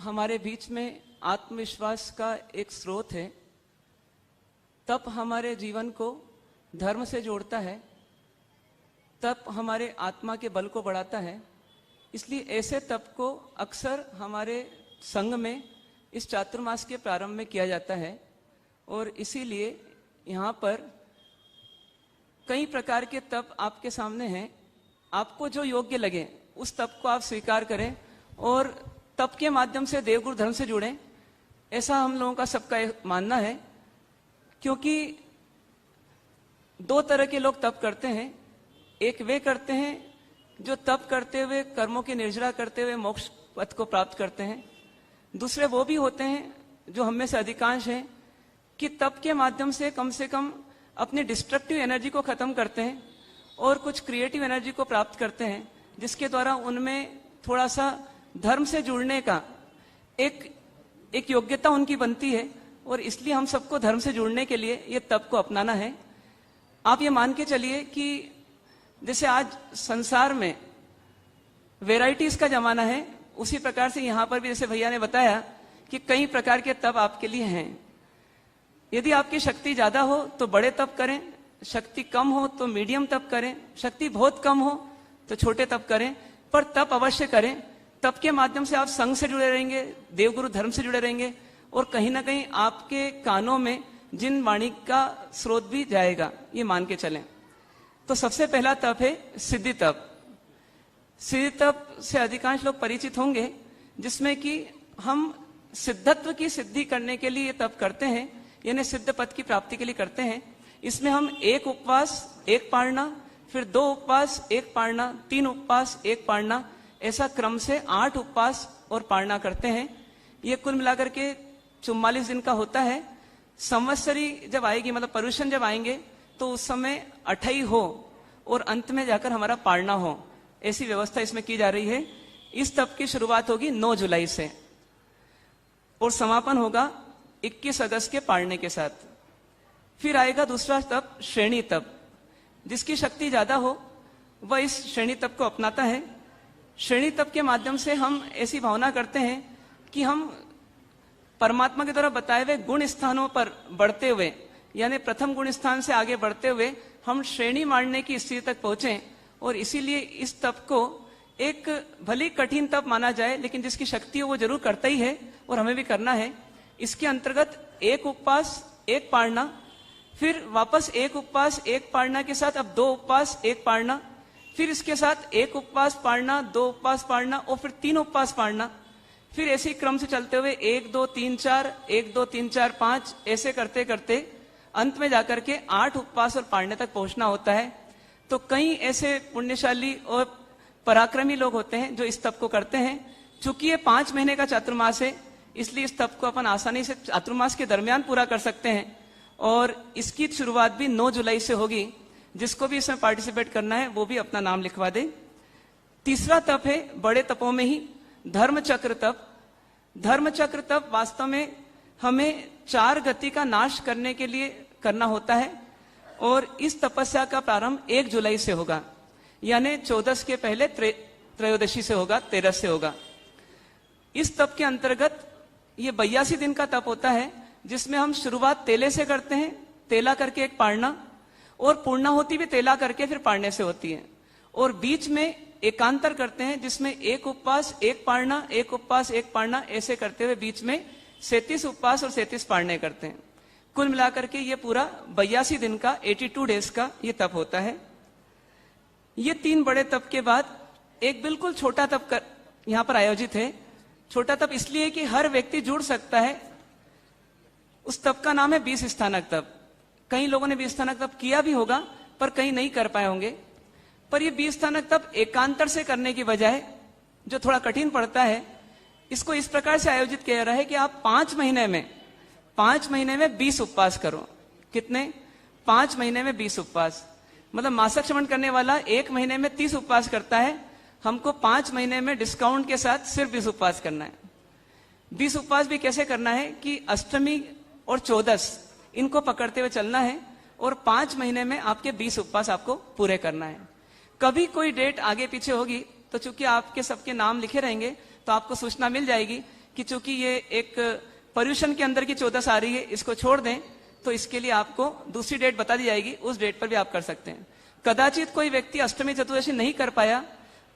हमारे बीच में आत्मविश्वास का एक स्रोत है। तप हमारे जीवन को धर्म से जोड़ता है, तप हमारे आत्मा के बल को बढ़ाता है। इसलिए ऐसे तप को अक्सर हमारे संघ में इस चातुर्मास के प्रारंभ में किया जाता है और इसीलिए यहाँ पर कई प्रकार के तप आपके सामने हैं। आपको जो योग्य लगे उस तप को आप स्वीकार करें और तप के माध्यम से देवगुरु धर्म से जुड़ें, ऐसा हम लोगों का सबका मानना है। क्योंकि दो तरह के लोग तप करते हैं। एक वे करते हैं जो तप करते हुए कर्मों की निर्जरा करते हुए मोक्ष पथ को प्राप्त करते हैं। दूसरे वो भी होते हैं जो हम में से अधिकांश हैं कि तप के माध्यम से कम अपनी डिस्ट्रक्टिव एनर्जी को खत्म करते हैं और कुछ क्रिएटिव एनर्जी को प्राप्त करते हैं, जिसके द्वारा उनमें थोड़ा सा धर्म से जुड़ने का एक योग्यता उनकी बनती है। और इसलिए हम सबको धर्म से जुड़ने के लिए ये तप को अपनाना है। आप ये मान के चलिए कि जैसे आज संसार में वेराइटीज का जमाना है, उसी प्रकार से यहाँ पर भी जैसे भैया ने बताया कि कई प्रकार के तप आपके लिए हैं। यदि आपकी शक्ति ज्यादा हो तो बड़े तप करें, शक्ति कम हो तो मीडियम तप करें, शक्ति बहुत कम हो तो छोटे तप करें, पर तप अवश्य करें। तप के माध्यम से आप संघ से जुड़े रहेंगे, देवगुरु धर्म से जुड़े रहेंगे और कहीं ना कहीं आपके कानों में जिन वाणी का स्रोत भी जाएगा, ये मान के चलें। तो सबसे पहला तप है सिद्धि तप। सिद्धि तप से अधिकांश लोग परिचित होंगे, जिसमें कि हम सिद्धत्व की सिद्धि करने के लिए तप करते हैं, यानी सिद्ध पद की प्राप्ति के लिए करते हैं। इसमें हम 1 उपवास 1 पारना, फिर 2 उपवास 1 पारना, 3 उपवास 1 पारना, ऐसा क्रम से 8 उपवास और पारना करते हैं। ये कुल मिलाकर के 44 दिन का होता है। संवत्सरी जब आएगी, मतलब पर्युषण जब आएंगे, तो उस समय 28 हो और अंत में जाकर हमारा पारना हो, ऐसी व्यवस्था इसमें की जा रही है। इस तप की शुरुआत होगी 9 जुलाई से और समापन होगा 21 अगस्त के पारने के साथ। फिर आएगा दूसरा तप श्रेणी तप। जिसकी शक्ति ज्यादा हो वह इस श्रेणी तप को अपनाता है। श्रेणी तप के माध्यम से हम ऐसी भावना करते हैं कि हम परमात्मा के द्वारा बताए हुए गुण स्थानों पर बढ़ते हुए, यानी प्रथम गुण स्थान से आगे बढ़ते हुए हम श्रेणी मारने की स्थिति तक पहुंचे। और इसीलिए इस तप को एक भली कठिन तप माना जाए, लेकिन जिसकी शक्ति हो वो जरूर करता ही है और हमें भी करना है। इसके अंतर्गत 1 उपवास 1 पारना, फिर वापस 1 उपवास 1 पारना के साथ अब 2 उपवास 1 पारना, फिर इसके साथ 1 उपवास पारना, 2 उपवास पारना और फिर 3 उपवास पारना। फिर ऐसे ही क्रम से चलते हुए 1 2 3 4 1 2 3 4 5 ऐसे करते करते अंत में जाकर के 8 उपवास और पारने तक पहुंचना होता है। तो कई ऐसे पुण्यशाली और पराक्रमी लोग होते हैं जो इस तप को करते हैं। चूंकि ये 5 महीने का चातुर्मास है, इसलिए इस तप को अपन आसानी से चातुर्मास के दरमियान पूरा कर सकते हैं। और इसकी शुरुआत भी 9 जुलाई से होगी। जिसको भी इसमें पार्टिसिपेट करना है वो भी अपना नाम लिखवा दे। तीसरा तप है बड़े तपों में ही धर्मचक्र तप। धर्मचक्र तप वास्तव में हमें 4 गति का नाश करने के लिए करना होता है और इस तपस्या का प्रारंभ 1 जुलाई से होगा, यानी 14 के पहले त्रयोदशी से होगा, 13 से होगा। इस तप के अंतर्गत ये 82 दिन का तप होता है, जिसमें हम शुरुआत तेले से करते हैं, तेला करके एक पारना, और पूर्णाहुति भी तेला करके फिर पारने से होती है। और बीच में एकांतर करते हैं, जिसमें 1 उपवास 1 पारना, 1 उपवास 1 पारना, ऐसे करते हुए बीच में 37 उपवास और 37 पारने करते हैं। कुल मिलाकर के ये पूरा 82 दिन का 82 डेज का ये तप होता है। ये 3 बड़े तप के बाद एक बिल्कुल छोटा तप यहाँ पर आयोजित है। छोटा तप इसलिए कि हर व्यक्ति जुड़ सकता है। उस तप का नाम है 20 स्थानक तप। कई लोगों ने 20 स्थानक तप किया भी होगा, पर कई नहीं कर पाए होंगे। पर ये 20 स्थानक तप एकांतर से करने की बजाय, जो थोड़ा कठिन पड़ता है, इसको इस प्रकार से आयोजित किया जा रहा है कि आप 5 महीने में 20 उपवास करो। कितने? 5 महीने में 20 उपवास। मतलब मासिक श्रवण करने वाला 1 महीने में 30 उपवास करता है, हमको 5 महीने में डिस्काउंट के साथ सिर्फ 20 उपवास करना है। 20 उपवास भी कैसे करना है कि अष्टमी और 14 इनको पकड़ते हुए चलना है और 5 महीने में आपके 20 उपवास आपको पूरे करना है। कभी कोई डेट आगे पीछे होगी तो चूंकि आपके सबके नाम लिखे रहेंगे तो आपको सूचना मिल जाएगी कि चूंकि ये एक पर्यूषण के अंदर की 14 आ रही है, इसको छोड़ दें, तो इसके लिए आपको दूसरी डेट बता दी जाएगी, उस डेट पर भी आप कर सकते हैं। कदाचित कोई व्यक्ति अष्टमी चतुर्दशी नहीं कर पाया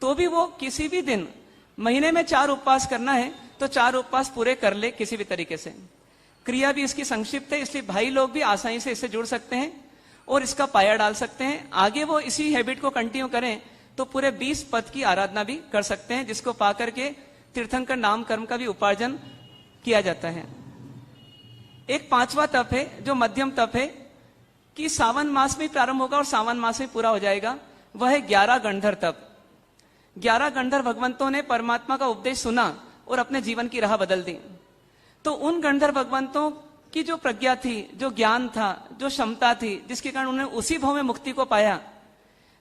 तो भी वो किसी भी दिन, महीने में 4 उपवास करना है तो 4 उपवास पूरे कर ले किसी भी तरीके से। क्रिया भी इसकी संक्षिप्त है, इसलिए भाई लोग भी आसानी से इससे जुड़ सकते हैं और इसका पाया डाल सकते हैं। आगे वो इसी हैबिट को कंटिन्यू करें तो पूरे 20 पद की आराधना भी कर सकते हैं, जिसको पाकर के तीर्थंकर नाम कर्म का भी उपार्जन किया जाता है। एक 5वां तप है जो मध्यम तप है, कि सावन मास में प्रारंभ होगा और सावन मास में पूरा हो जाएगा। वह है 11 गंधर तप। 11 गंधर भगवंतों ने परमात्मा का उपदेश सुना और अपने जीवन की राह बदल दी। तो उन गंधर भगवंतों की जो प्रज्ञा थी, जो ज्ञान था, जो क्षमता थी, जिसके कारण उन्होंने उसी भाव में मुक्ति को पाया,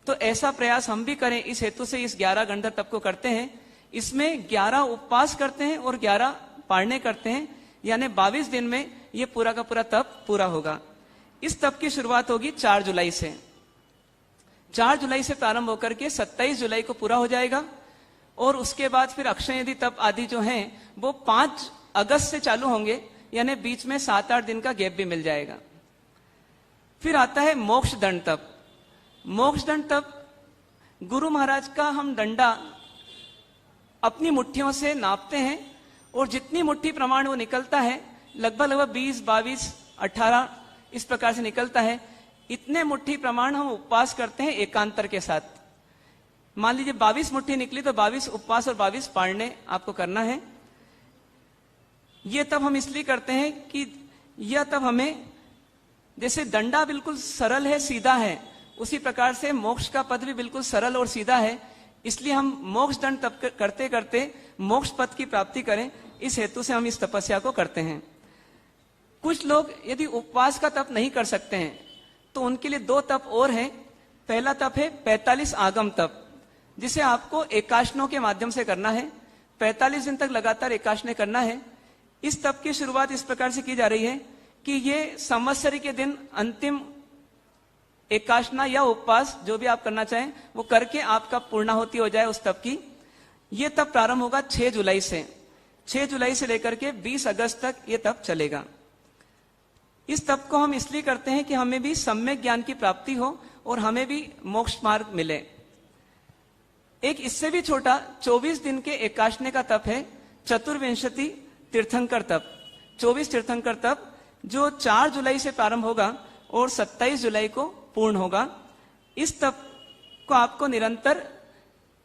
तो ऐसा प्रयास हम भी करें। इस हेतु से इस 11 गंधर तप को करते हैं। इसमें 11 उपवास करते हैं और 11 पारने करते हैं, यानी 22 दिन में ये पूरा का पूरा तप पूरा होगा। इस तप की शुरुआत होगी 4 जुलाई से। 4 जुलाई से प्रारंभ होकर के 27 जुलाई को पूरा हो जाएगा और उसके बाद फिर अक्षय यदि तप आदि जो हैं वो 5 अगस्त से चालू होंगे, यानी बीच में 7-8 दिन का गैप भी मिल जाएगा। फिर आता है मोक्ष दंड तप। मोक्ष दंड तप गुरु महाराज का हम डंडा अपनी मुट्ठियों से नापते हैं और जितनी मुट्ठी प्रमाण वो निकलता है, लगभग 20, 22, 18 इस प्रकार से निकलता है। इतने मुट्ठी प्रमाण हम उपवास करते हैं एकांतर के साथ। मान लीजिए 22 मुट्ठी निकली तो 22 उपवास और 22 पारने आपको करना है। यह तब हम इसलिए करते हैं कि यह तब हमें, जैसे डंडा बिल्कुल सरल है, सीधा है, उसी प्रकार से मोक्ष का पद भी बिल्कुल सरल और सीधा है। इसलिए हम मोक्ष दंड तप करते करते मोक्ष पद की प्राप्ति करें, इस हेतु से हम इस तपस्या को करते हैं। कुछ लोग यदि उपवास का तप नहीं कर सकते हैं तो उनके लिए 2 तप और हैं। पहला तप है 45 आगम तप, जिसे आपको एकाशनों के माध्यम से करना है। 45 दिन तक लगातार एकाशने करना है। इस तप की शुरुआत इस प्रकार से की जा रही है कि ये संवत्सरी के दिन अंतिम एकाशना या उपवास जो भी आप करना चाहें वो करके आपका पूर्णाहुति हो जाए उस तप की। ये तप प्रारंभ होगा 6 जुलाई से। 6 जुलाई से लेकर के 20 अगस्त तक ये तप चलेगा। इस तप को हम इसलिए करते हैं कि हमें भी सम्यक ज्ञान की प्राप्ति हो और हमें भी मोक्ष मार्ग मिले। एक इससे भी छोटा 24 दिन के एकाशने का तप है चतुर्विंशति तीर्थंकर तप। 24 तीर्थंकर तप जो 4 जुलाई से प्रारंभ होगा और 27 जुलाई को पूर्ण होगा। इस तप को आपको निरंतर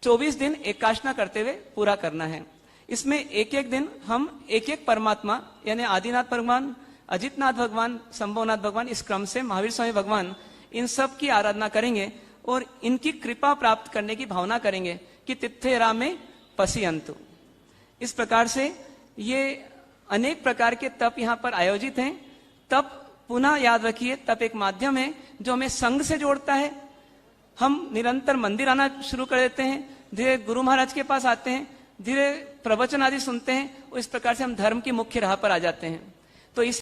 24 दिन एकाशना करते हुए पूरा करना है। इसमें एक एक दिन हम एक एक परमात्मा, यानी आदिनाथ भगवान, अजितनाथ भगवान, संभवनाथ भगवान, इस क्रम से महावीर स्वामी भगवान, इन सब की आराधना करेंगे और इनकी कृपा प्राप्त करने की भावना करेंगे कि तित्थे रामे पसियंतु। इस प्रकार से ये अनेक प्रकार के तप यहाँ पर आयोजित हैं। तप पुनः याद रखिए, तप एक माध्यम है जो हमें संघ से जोड़ता है। हम निरंतर मंदिर आना शुरू कर देते हैं, धीरे गुरु महाराज के पास आते हैं, धीरे प्रवचन आदि सुनते हैं और इस प्रकार से हम धर्म की मुख्य राह पर आ जाते हैं। तो इस